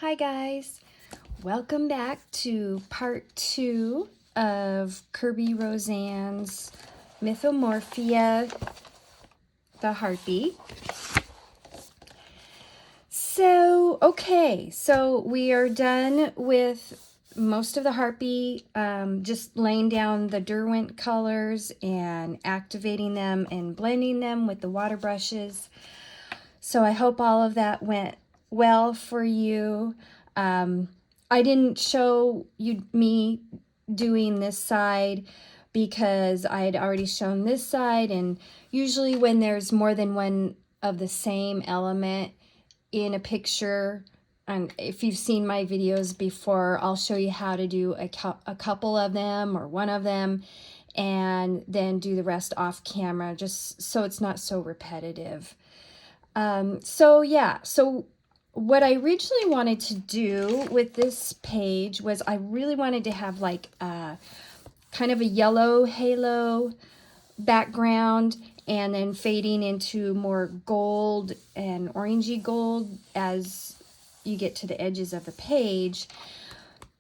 Hi guys, welcome back to part 2 of Kerby Rosanes' Mythomorphia, the Harpy. So we are done with most of the Harpy, just laying down the Derwent colors and activating them and blending them with the water brushes. So I hope all of that went well for you. I didn't show me doing this side because I had already shown this side, and usually when there's more than one of the same element in a picture, and if you've seen my videos before, I'll show you how to do a couple of them or one of them and then do the rest off camera, just so it's not so repetitive. So what I originally wanted to do with this page was I really wanted to have like a kind of a yellow halo background and then fading into more gold and orangey gold as you get to the edges of the page.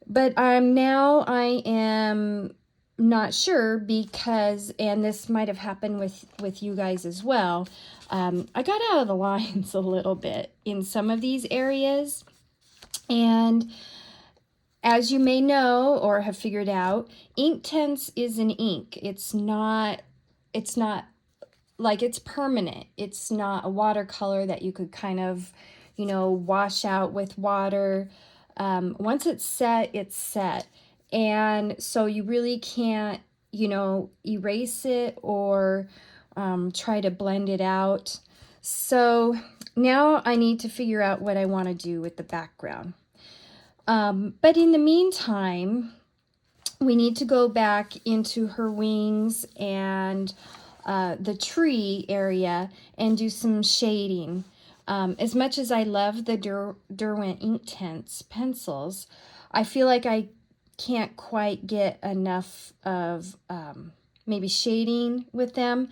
But now I am not sure because, and this might have happened with you guys as well, I got out of the lines a little bit in some of these areas. And as you may know or have figured out, Inktense is an ink. It's not like it's permanent. It's not a watercolor that you could kind of, wash out with water. Once it's set, it's set. And so you really can't, erase it or try to blend it out. So now I need to figure out what I want to do with the background. But in the meantime, we need to go back into her wings and the tree area and do some shading. As much as I love the Derwent Inktense pencils, I feel like I can't quite get enough of maybe shading with them.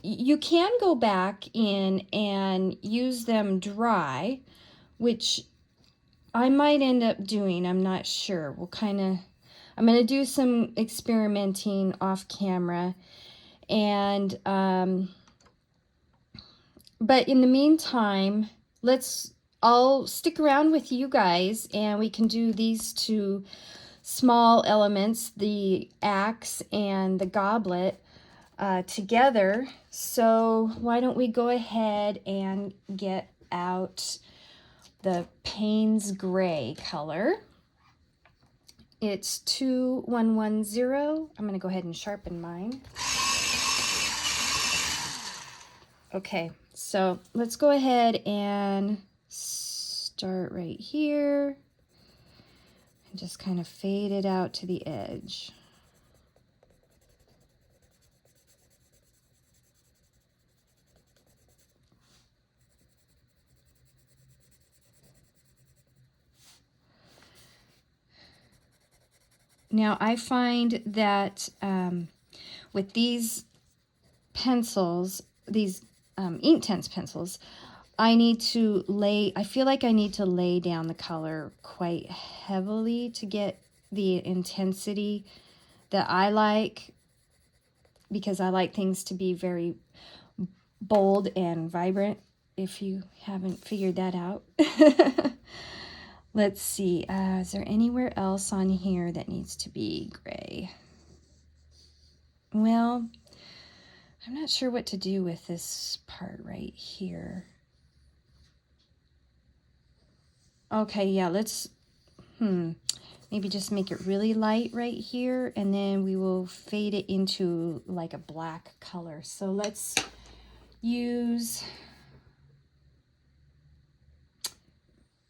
You can go back in and use them dry, which I might end up doing. I'm not sure. I'm going to do some experimenting off camera. And but in the meantime, I'll stick around with you guys and we can do these two small elements, the axe and the goblet, together. So why don't we go ahead and get out the Payne's gray color. It's 2110. I'm going to go ahead and sharpen mine. Okay, so let's go ahead and start right here and just kind of fade it out to the edge. Now I find that with these pencils, these Inktense pencils, I feel like I need to lay down the color quite heavily to get the intensity that I like, because I like things to be very bold and vibrant, if you haven't figured that out. Let's see, is there anywhere else on here that needs to be gray? Well, I'm not sure what to do with this part right here. Okay, yeah, let's, maybe just make it really light right here, and then we will fade it into like a black color. So let's use,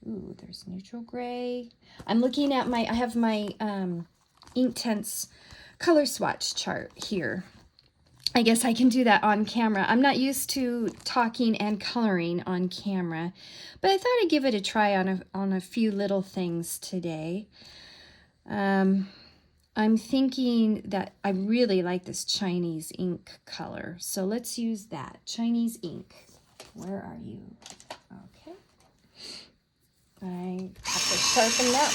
there's neutral gray. I'm looking at I have my Inktense color swatch chart here. I guess I can do that on camera. I'm not used to talking and coloring on camera, but I thought I'd give it a try on a few little things today. I'm thinking that I really like this Chinese ink color, so let's use that. Chinese ink. Where are you? Okay. I have sharpen that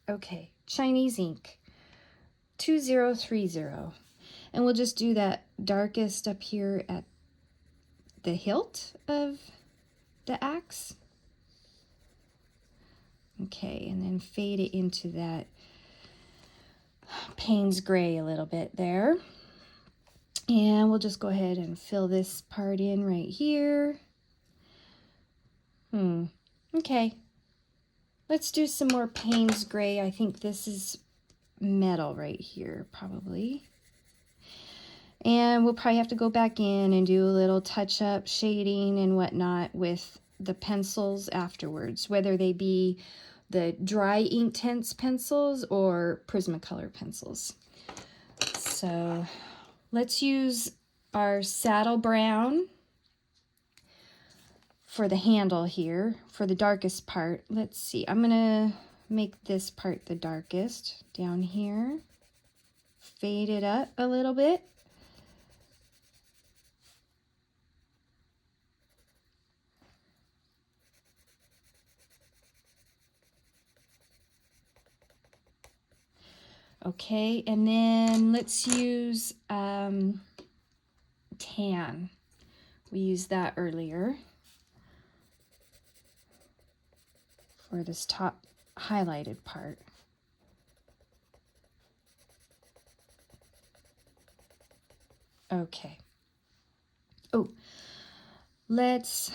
one. Okay, Chinese ink, 2030. And we'll just do that darkest up here at the hilt of the axe. Okay, and then fade it into that Payne's gray a little bit there. And we'll just go ahead and fill this part in right here. Okay. Let's do some more Payne's gray. I think this is metal right here, probably. And we'll probably have to go back in and do a little touch-up shading and whatnot with the pencils afterwards, whether they be the dry Inktense pencils or Prismacolor pencils. So let's use our saddle brown for the handle here, for the darkest part. Let's see, I'm gonna make this part the darkest down here. Fade it up a little bit. Okay, and then let's use tan. We used that earlier for this top highlighted part. Okay. Oh, let's,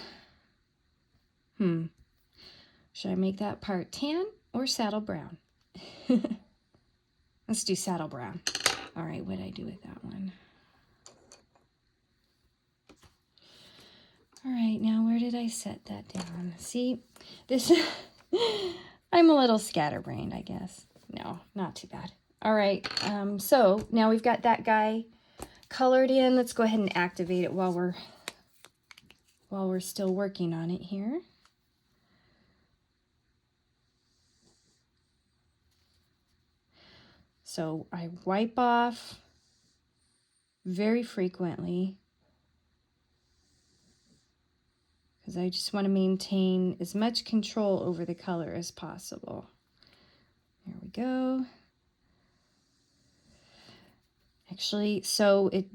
should I make that part tan or saddle brown? Let's do saddle brown. All right, what did I do with that one? All right, now where did I set that down? See, this, I'm a little scatterbrained, I guess. No, not too bad. All right, so now we've got that guy colored in. Let's go ahead and activate it while we're still working on it here. So I wipe off very frequently because I just want to maintain as much control over the color as possible. There we go. Actually, so it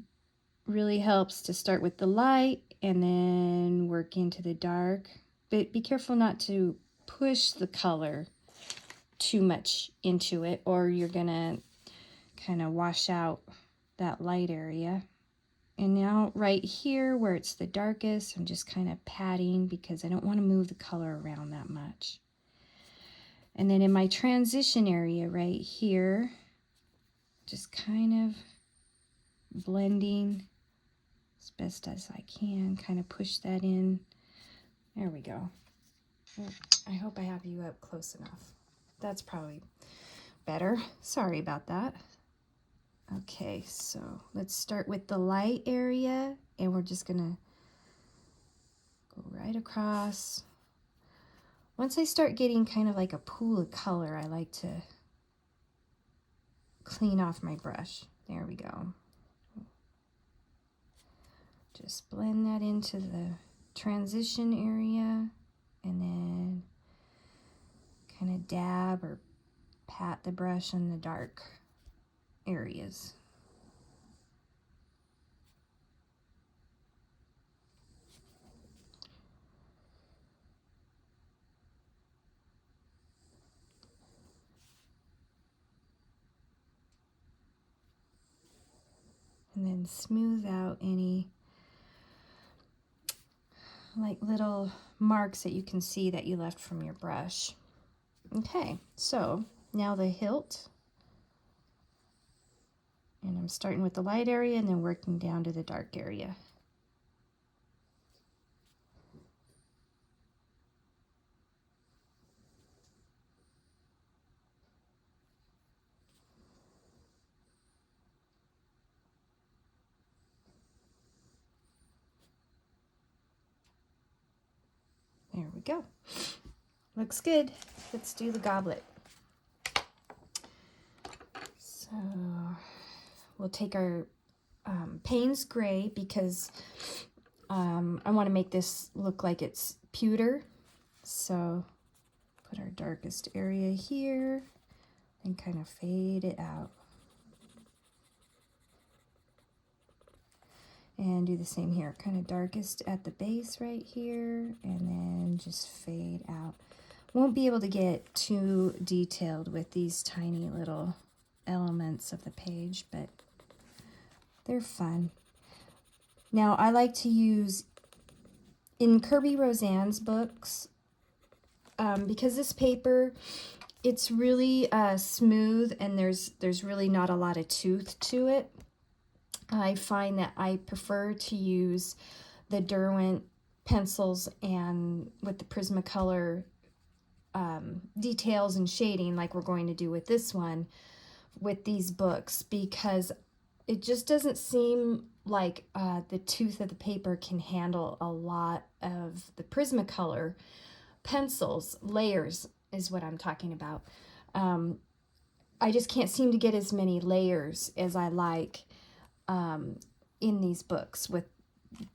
really helps to start with the light and then work into the dark. But be careful not to push the color too much into it, or you're gonna kind of wash out that light area. And now right here where it's the darkest, I'm just kind of patting because I don't want to move the color around that much. And then in my transition area right here, just kind of blending as best as I can, kind of push that in. There we go. I hope I have you up close enough. That's probably better. Sorry about that. Okay, so let's start with the light area, and we're just gonna go right across. Once I start getting kind of like a pool of color, I like to clean off my brush. There we go. Just blend that into the transition area, and then kind of dab or pat the brush in the dark areas. And then smooth out any like little marks that you can see that you left from your brush. Okay, so now the hilt. And I'm starting with the light area and then working down to the dark area. There we go. Looks good. Let's do the goblet. So we'll take our Payne's gray because I want to make this look like it's pewter. So put our darkest area here and kind of fade it out. And do the same here, kind of darkest at the base right here, and then just fade out. Won't be able to get too detailed with these tiny little elements of the page, but they're fun. Now, I like to use, in Kerby Rosanes books, because this paper, it's really smooth and there's really not a lot of tooth to it. I find that I prefer to use the Derwent pencils and with the Prismacolor details and shading like we're going to do with this one, with these books, because it just doesn't seem like the tooth of the paper can handle a lot of the Prismacolor pencils. Layers is what I'm talking about. I just can't seem to get as many layers as I like in these books with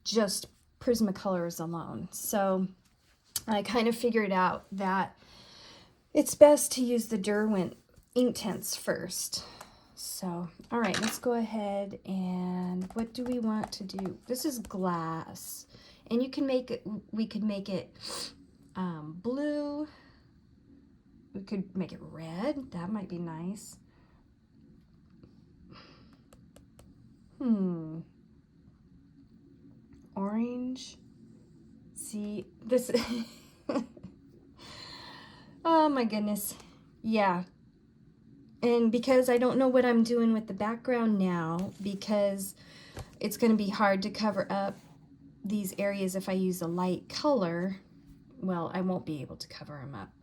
just Prismacolors alone. So I kind of figured out that it's best to use the Derwent Inktense first. So, all right, let's go ahead and what do we want to do? This is glass, and you can make it, we could make it blue. We could make it red. That might be nice. Orange. See, this. Oh my goodness. Yeah. And because I don't know what I'm doing with the background now, because it's going to be hard to cover up these areas if I use a light color, well, I won't be able to cover them up.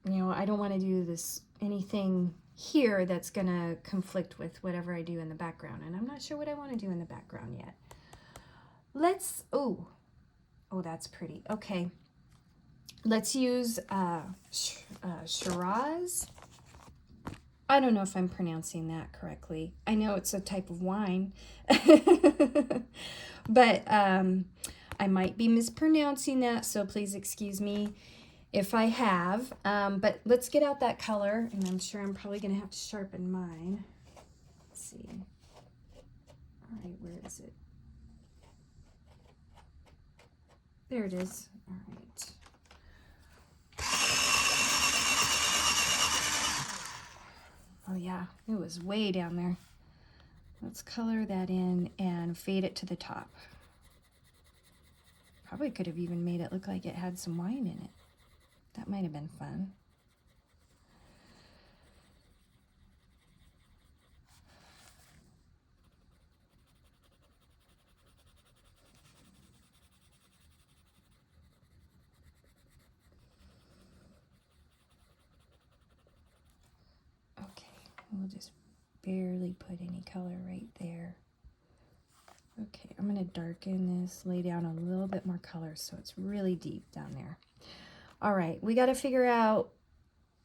You know, I don't want to do this, anything here that's going to conflict with whatever I do in the background. And I'm not sure what I want to do in the background yet. Let's, oh, that's pretty. Okay. Let's use Shiraz. I don't know if I'm pronouncing that correctly. I know it's a type of wine, but I might be mispronouncing that, so please excuse me if I have. But let's get out that color, and I'm sure I'm probably going to have to sharpen mine. Let's see. All right, where is it? There it is. All right. Oh yeah, it was way down there. Let's color that in and fade it to the top. Probably could have even made it look like it had some wine in it. That might have been fun. We'll just barely put any color right there. Okay, I'm going to darken this, lay down a little bit more color so it's really deep down there. All right, we got to figure out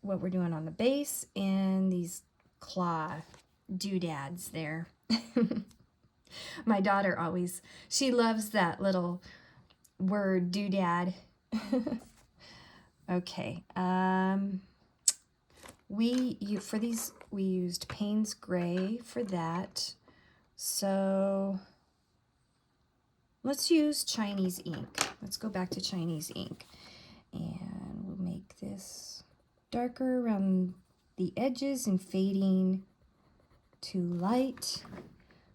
what we're doing on the base and these claw doodads there. My daughter always, she loves that little word doodad. Okay, for these, we used Payne's Gray for that. So let's use Chinese ink. Let's go back to Chinese ink. And we'll make this darker around the edges and fading to light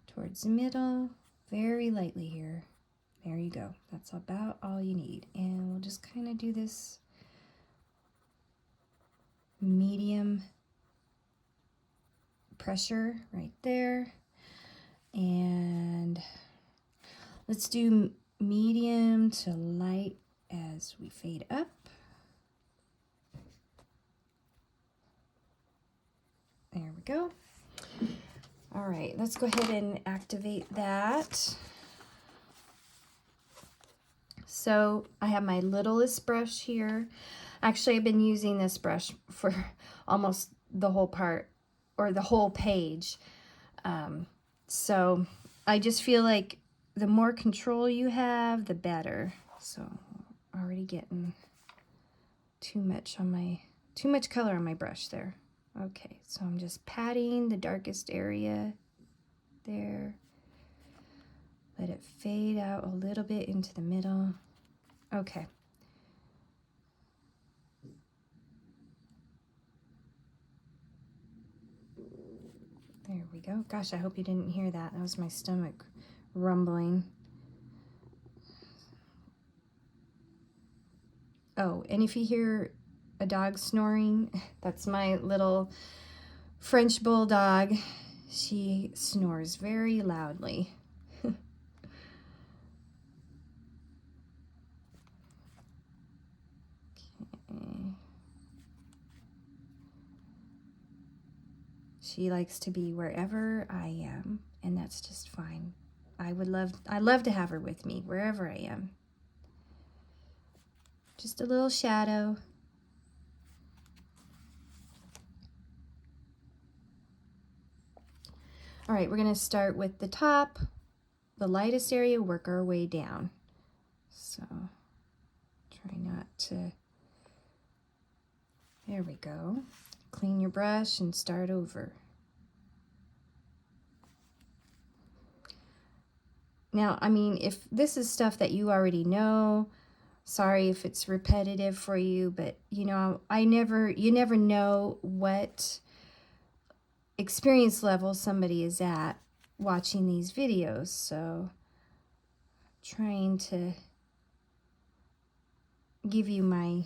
towards the middle. Very lightly here. There you go. That's about all you need. And we'll just kind of do this medium pressure right there, and let's do medium to light as we fade up. There we go. All right, let's go ahead and activate that. So I have my littlest brush here. Actually, I've been using this brush for almost the whole part, or the whole page. So I just feel like the more control you have, the better. So already getting too much color on my brush there. Okay, so I'm just patting the darkest area there. Let it fade out a little bit into the middle. Okay. There we go. Gosh, I hope you didn't hear that. That was my stomach rumbling. Oh, and if you hear a dog snoring, that's my little French bulldog. She snores very loudly. She likes to be wherever I am, and that's just fine. I love to have her with me wherever I am. Just a little shadow. All right, we're gonna start with the top, the lightest area, work our way down. So try not to, there we go. Clean your brush and start over. Now, I mean, if this is stuff that you already know, sorry if it's repetitive for you, but you know, you never know what experience level somebody is at watching these videos. So trying to give you my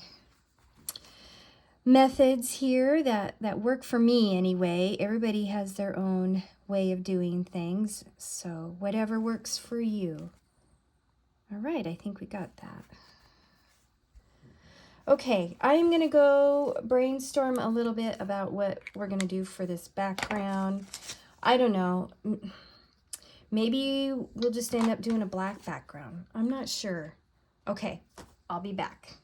methods here that work for me anyway. Everybody has their own way of doing things, so whatever works for you. All right, I think we got that. Okay, I'm gonna go brainstorm a little bit about what we're gonna do for this background. I don't know, maybe we'll just end up doing a black background. I'm not sure. Okay, I'll be back.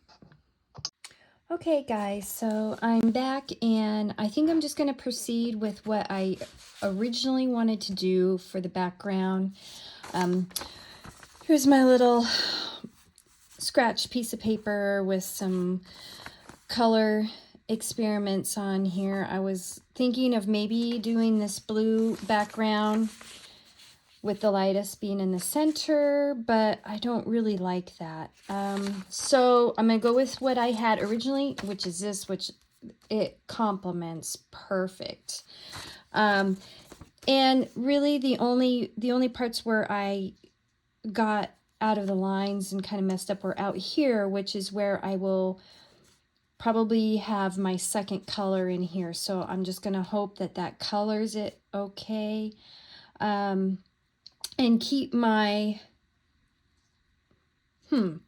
Okay guys, so I'm back and I think I'm just going to proceed with what I originally wanted to do for the background. Here's my little scratch piece of paper with some color experiments on here. I was thinking of maybe doing this blue background with the lightest being in the center, but I don't really like that. So I'm gonna go with what I had originally, which is this, which it complements perfect. And really the only parts where I got out of the lines and kind of messed up were out here, which is where I will probably have my second color in here. So I'm just gonna hope that that colors it okay. And keep my, well,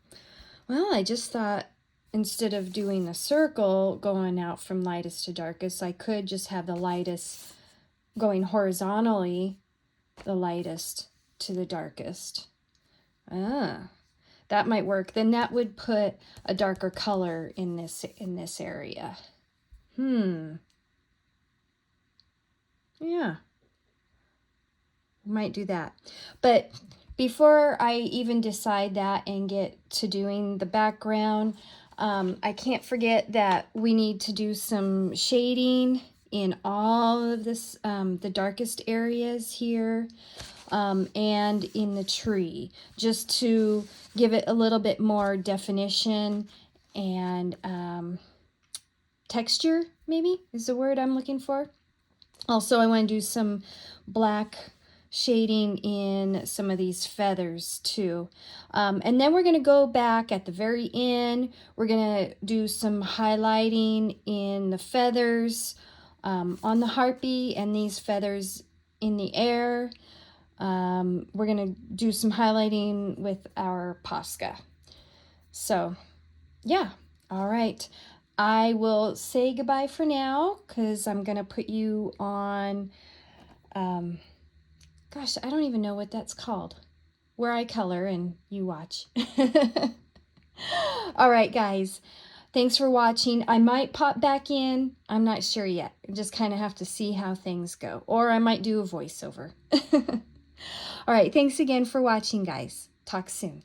I just thought instead of doing the circle going out from lightest to darkest, I could just have the lightest going horizontally, the lightest to the darkest. That might work. Then that would put a darker color in this area. Yeah. Might do that. But before I even decide that and get to doing the background, I can't forget that we need to do some shading in all of this, the darkest areas here, and in the tree, just to give it a little bit more definition and texture, maybe is the word I'm looking for. Also, I want to do some black shading in some of these feathers too. And then we're going to go back at the very end. We're going to do some highlighting in the feathers on the Harpy and these feathers in the air. We're going to do some highlighting with our Posca. So yeah, all right. I will say goodbye for now because I'm going to put you on, gosh, I don't even know what that's called, where I color and you watch. All right, guys, thanks for watching. I might pop back in. I'm not sure yet. Just kind of have to see how things go. Or I might do a voiceover. All right, thanks again for watching, guys. Talk soon.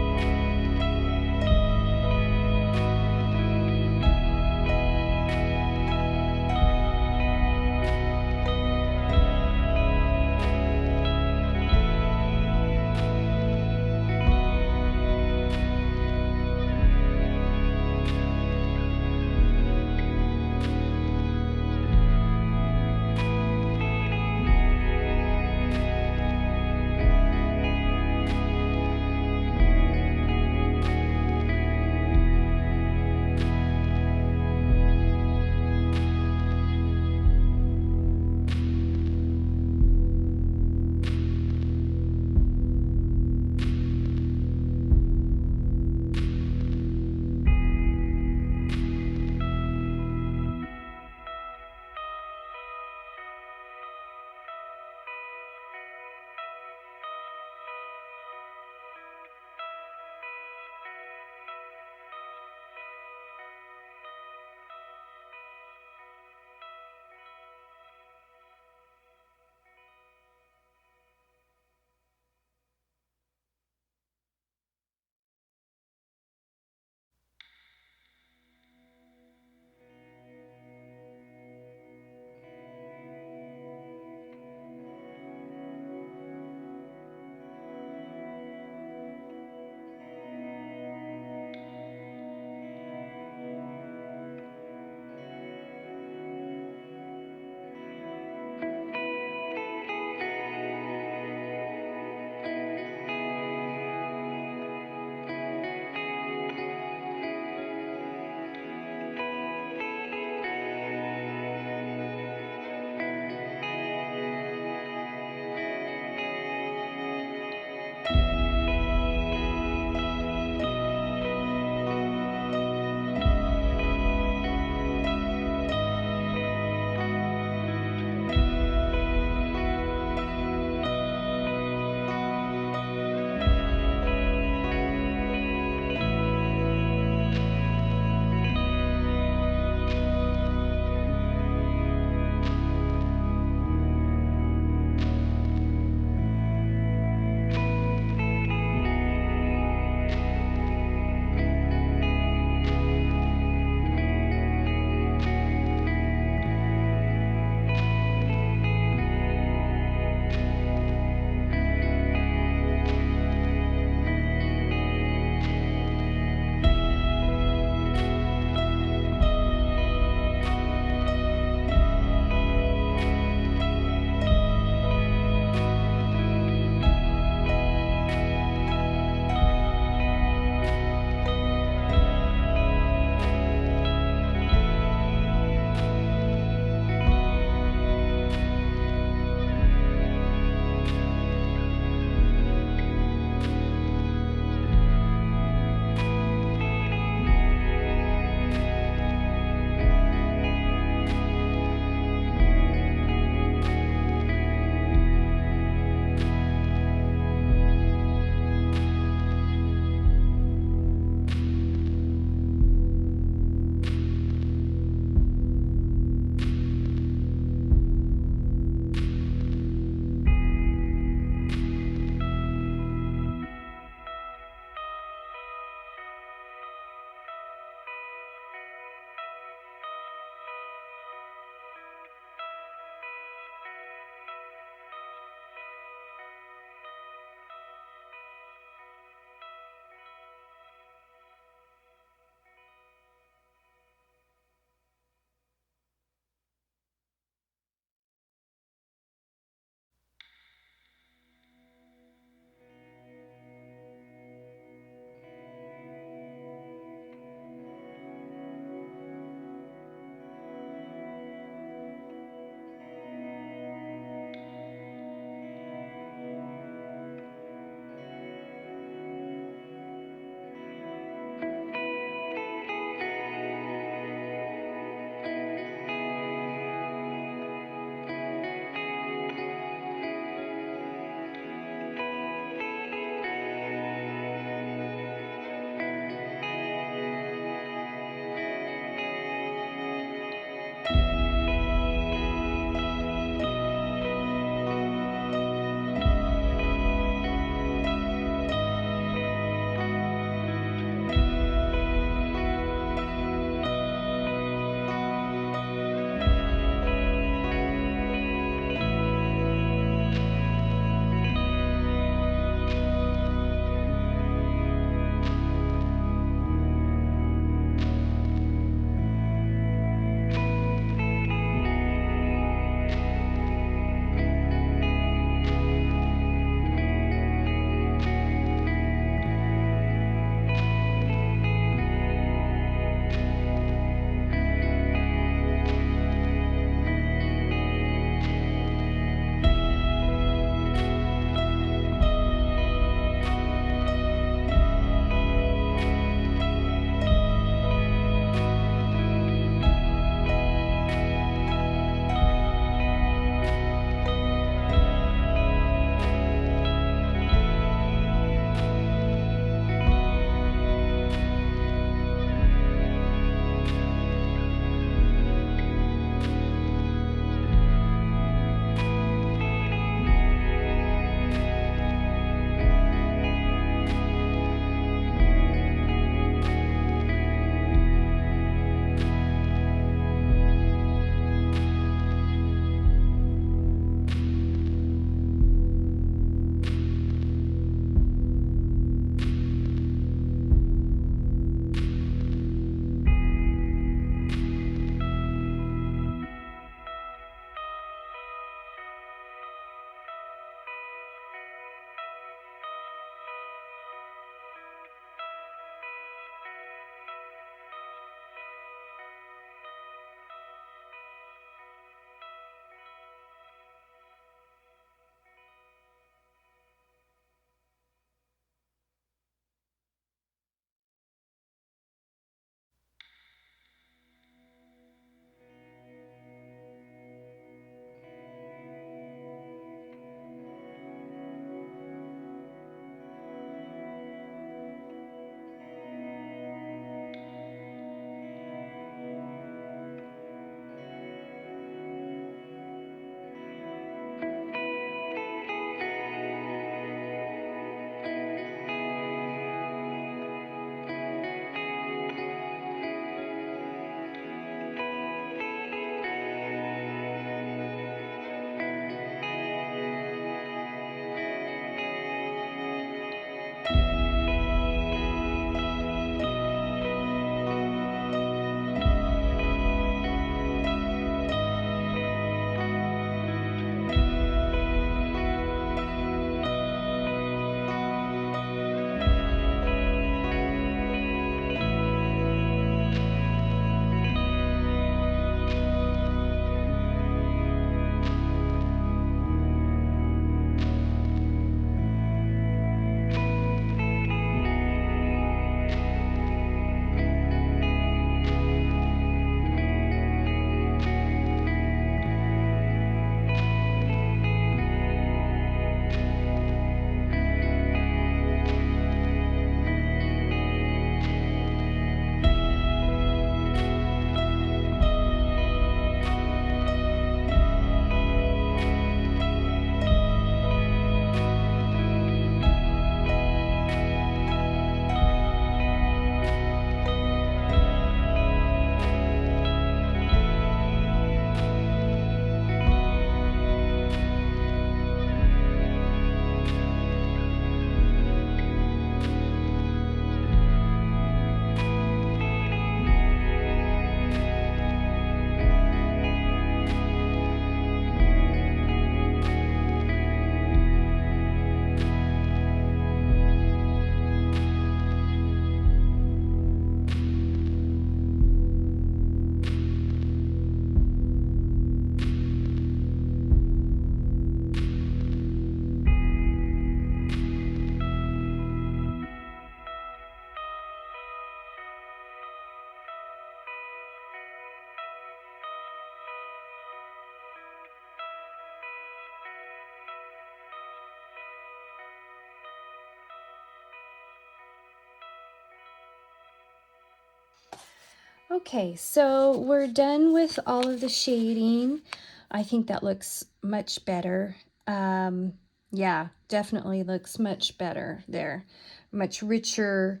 Okay, so we're done with all of the shading. I think that looks much better. Yeah, definitely looks much better there. Much richer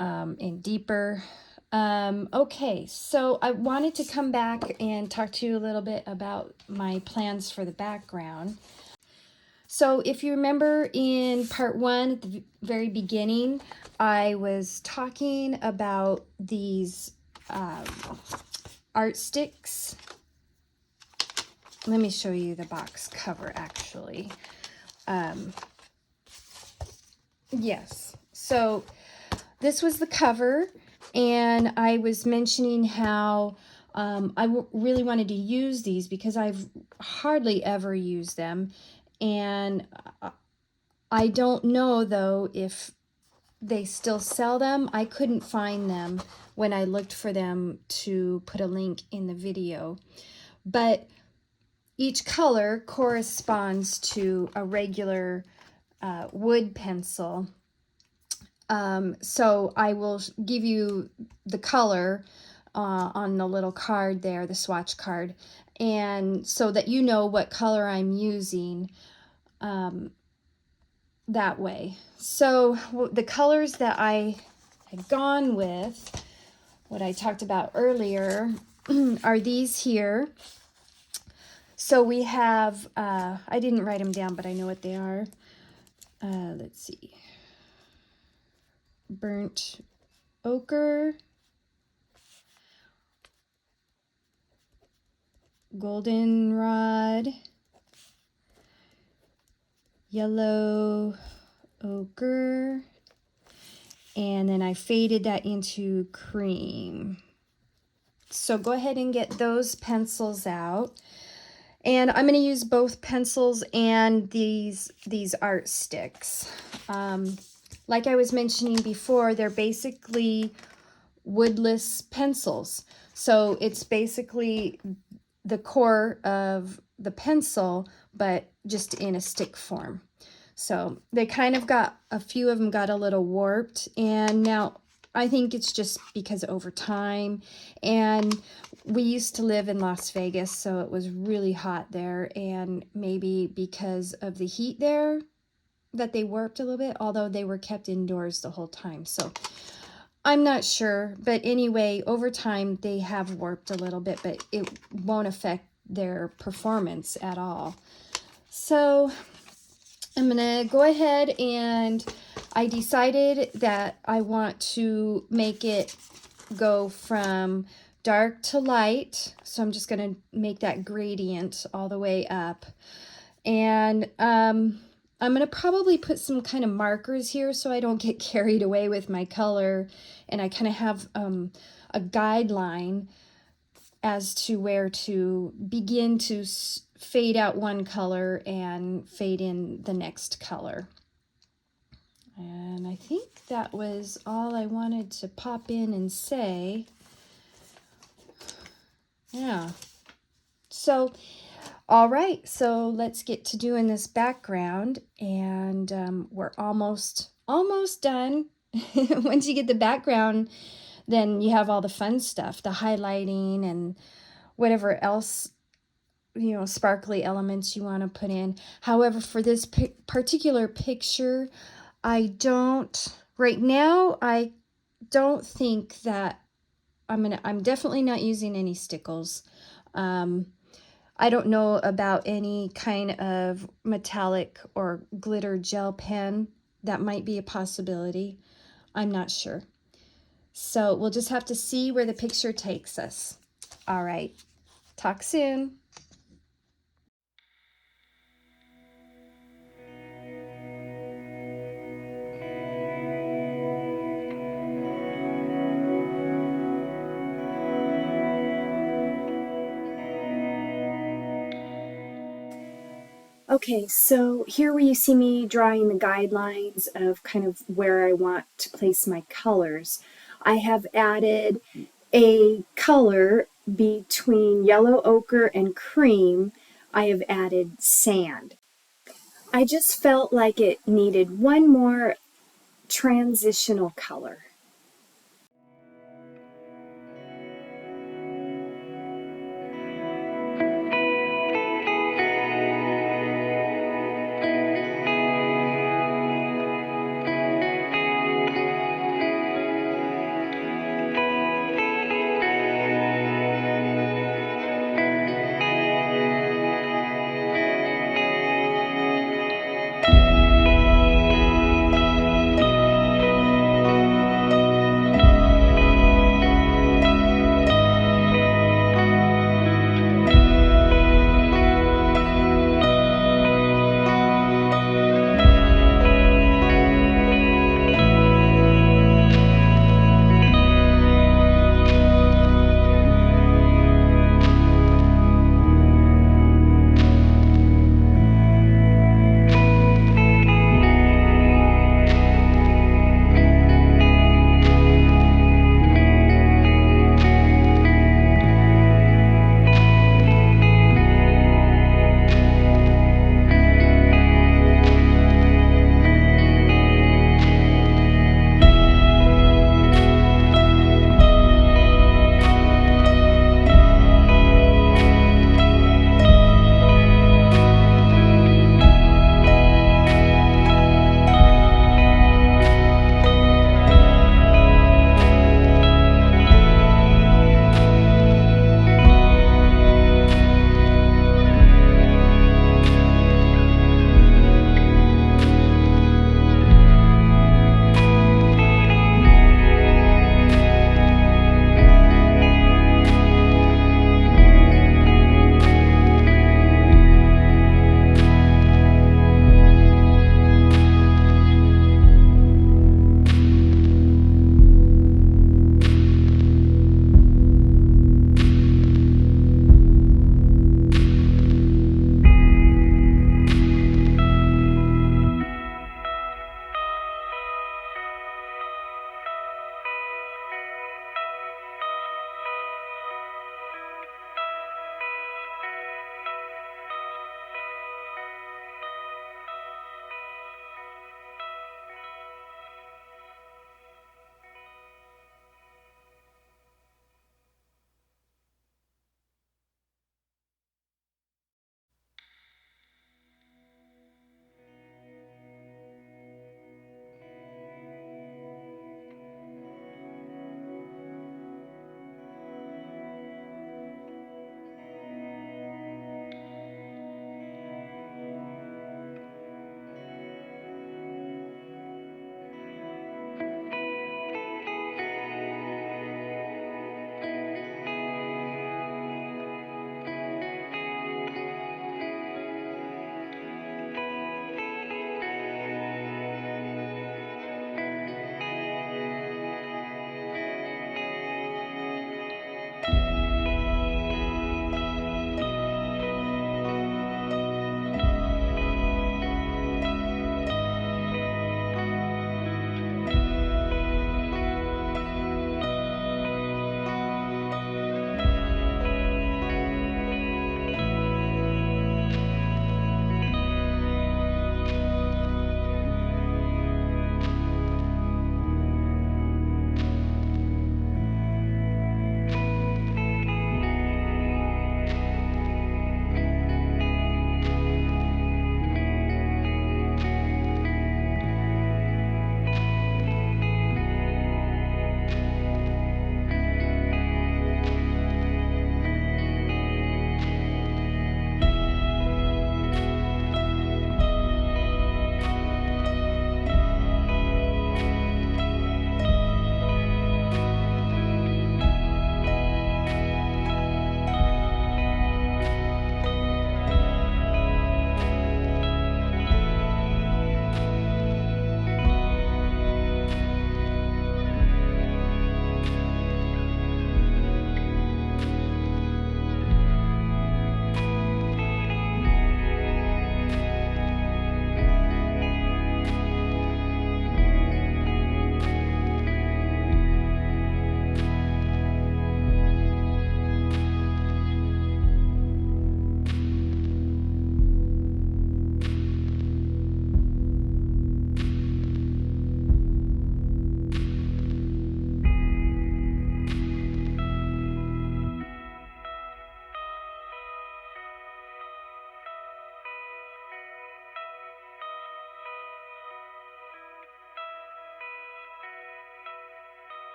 and deeper. Okay, so I wanted to come back and talk to you a little bit about my plans for the background. So if you remember in part 1 at the very beginning, I was talking about these art sticks. Let me show you the box cover actually. Yes, so this was the cover, and I was mentioning how really wanted to use these because I've hardly ever used them, and I don't know though if they still sell them. I couldn't find them when I looked for them to put a link in the video, but each color corresponds to a regular wood pencil. So I will give you the color on the little card there, the swatch card, and so that you know what color I'm using that way. So the colors that I had gone with, what I talked about earlier, are these here. So we have, I didn't write them down, but I know what they are. Let's see. Burnt ochre, goldenrod, yellow ochre, and then I faded that into cream. So go ahead and get those pencils out. And I'm going to use both pencils and these art sticks. Like I was mentioning before, they're basically woodless pencils. So it's basically the core of the pencil, but just in a stick form. So they kind of got, a few of them got a little warped, and now I think it's just because over time, and we used to live in Las Vegas, so it was really hot there, and maybe because of the heat there that they warped a little bit, although they were kept indoors the whole time. So I'm not sure, but anyway, over time they have warped a little bit, but it won't affect their performance at all. So I'm gonna go ahead, and I decided that I want to make it go from dark to light. So I'm just gonna make that gradient all the way up. And I'm going to probably put some kind of markers here so I don't get carried away with my color, and I kind of have a guideline as to where to begin to fade out one color and fade in the next color. And I think that was all I wanted to pop in and say. Yeah. So all right, so let's get to doing this background, and we're almost done. Once you get the background, then you have all the fun stuff, the highlighting and whatever else, you know, sparkly elements you want to put in. However, for this particular picture, right now, I don't think that I'm definitely not using any stickles. I don't know about any kind of metallic or glitter gel pen. That might be a possibility. I'm not sure. So we'll just have to see where the picture takes us. All right. Talk soon. Okay, so here where you see me drawing the guidelines of kind of where I want to place my colors, I have added a color between yellow ochre and cream. I have added sand. I just felt like it needed one more transitional color.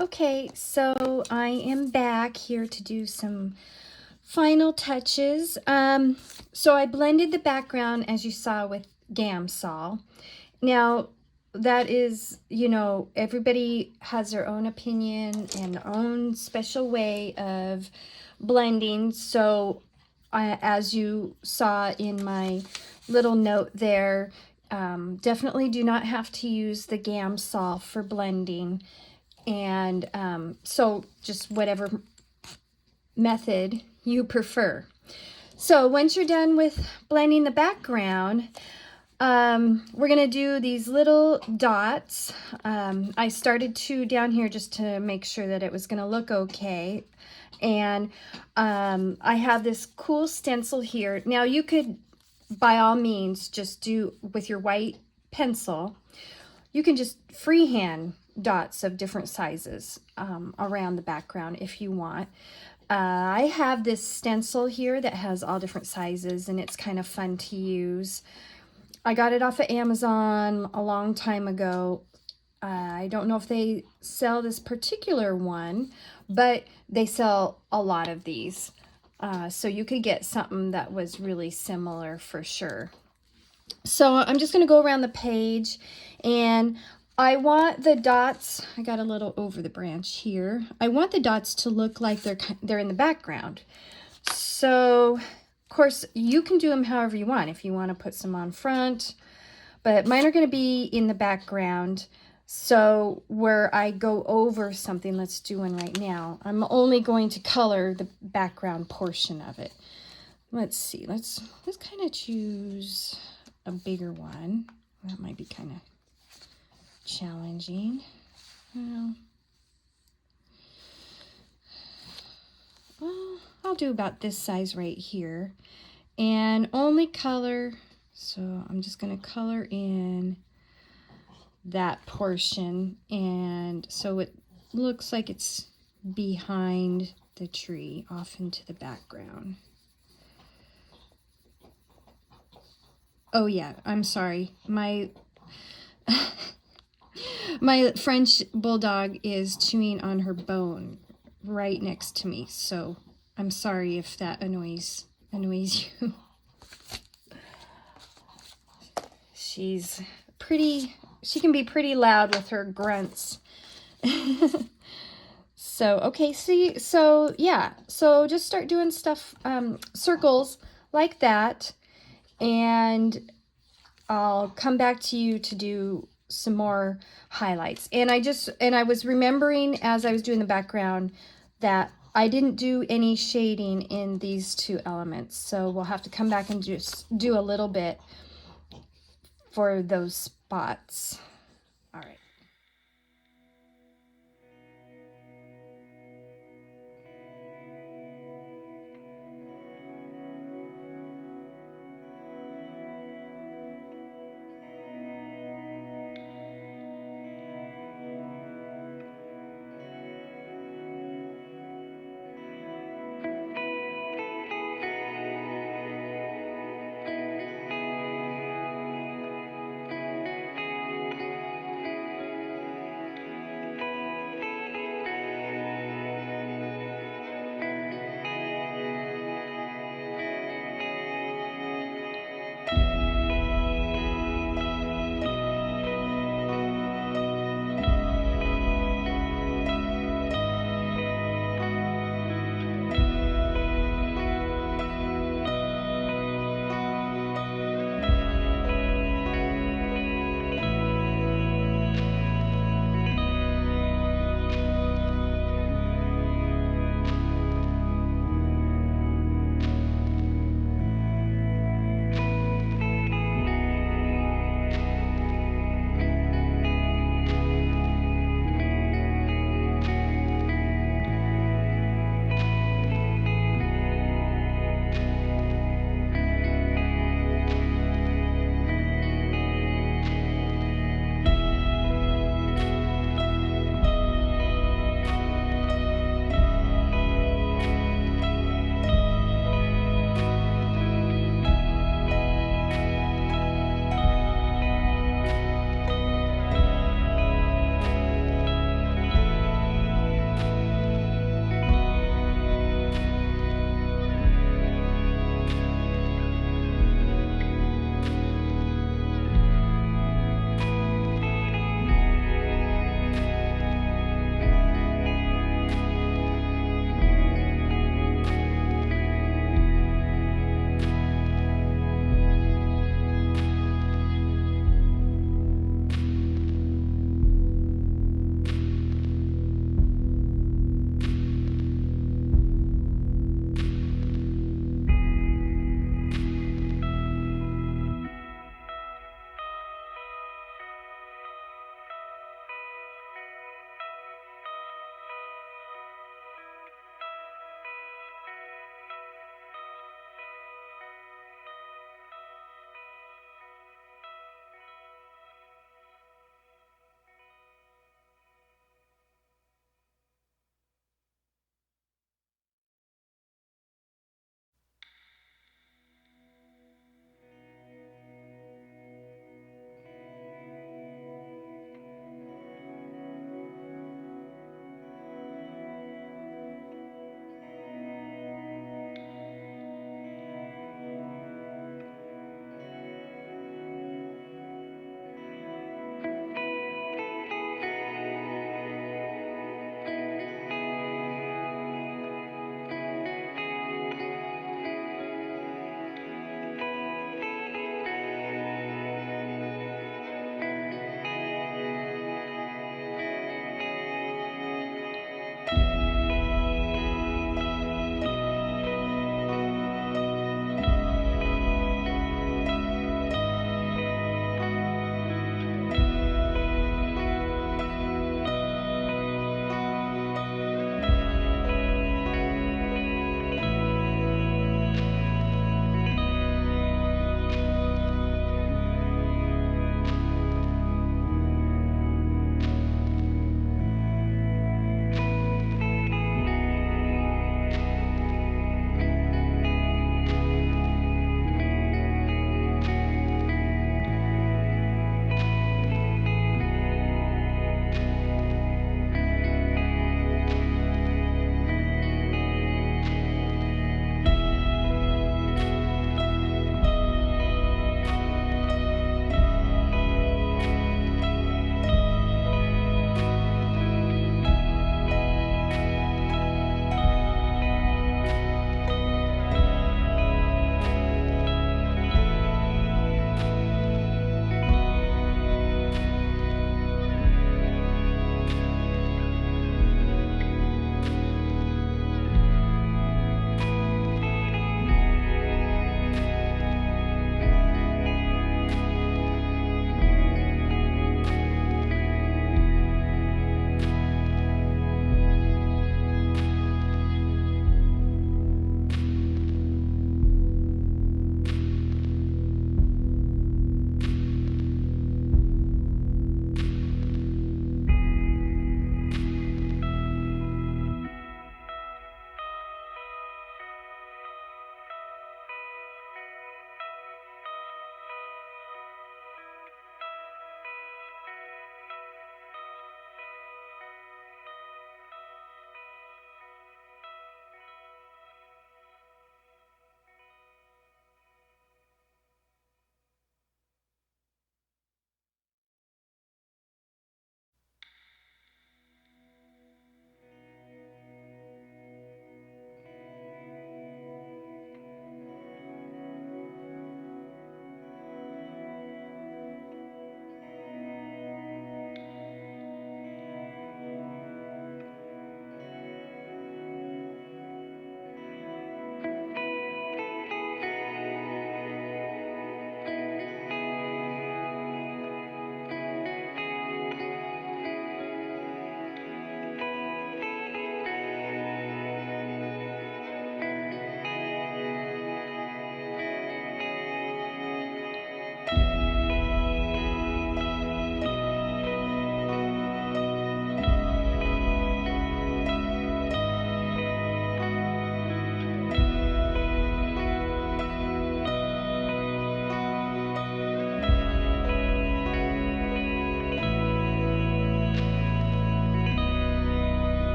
Okay, so I am back here to do some final touches. So I blended the background, as you saw, with Gamsol. Now, that is, you know, everybody has their own opinion and their own special way of blending. So as you saw in my little note there, definitely do not have to use the Gamsol for blending. And so just whatever method you prefer. So once you're done with blending the background, we're going to do these little dots. I started two down here just to make sure that it was going to look okay. And I have this cool stencil here. Now you could, by all means, just do with your white pencil. You can just freehand dots of different sizes around the background if you want. I have this stencil here that has all different sizes, and it's kind of fun to use. I got it off of Amazon a long time ago. I don't know if they sell this particular one, but they sell a lot of these. So you could get something that was really similar for sure. So I'm just going to go around the page, and I want the dots, I got a little over the branch here. I want the dots to look like they're in the background. So, of course, you can do them however you want. If you want to put some on front, but mine are going to be in the background. So where I go over something, let's do one right now. I'm only going to color the background portion of it. Let's see, let's kind of choose a bigger one. That might be kind of challenging. Well, I'll do about this size right here, and only color. So I'm just going to color in that portion, and so it looks like it's behind the tree, off into the background. Oh yeah, I'm sorry. My my French bulldog is chewing on her bone right next to me, so I'm sorry if that annoys you. She can be pretty loud with her grunts. So, okay, so yeah, so just start doing stuff, circles like that, and I'll come back to you to do some more highlights. And I was remembering as I was doing the background that I didn't do any shading in these two elements, so we'll have to come back and just do a little bit for those spots.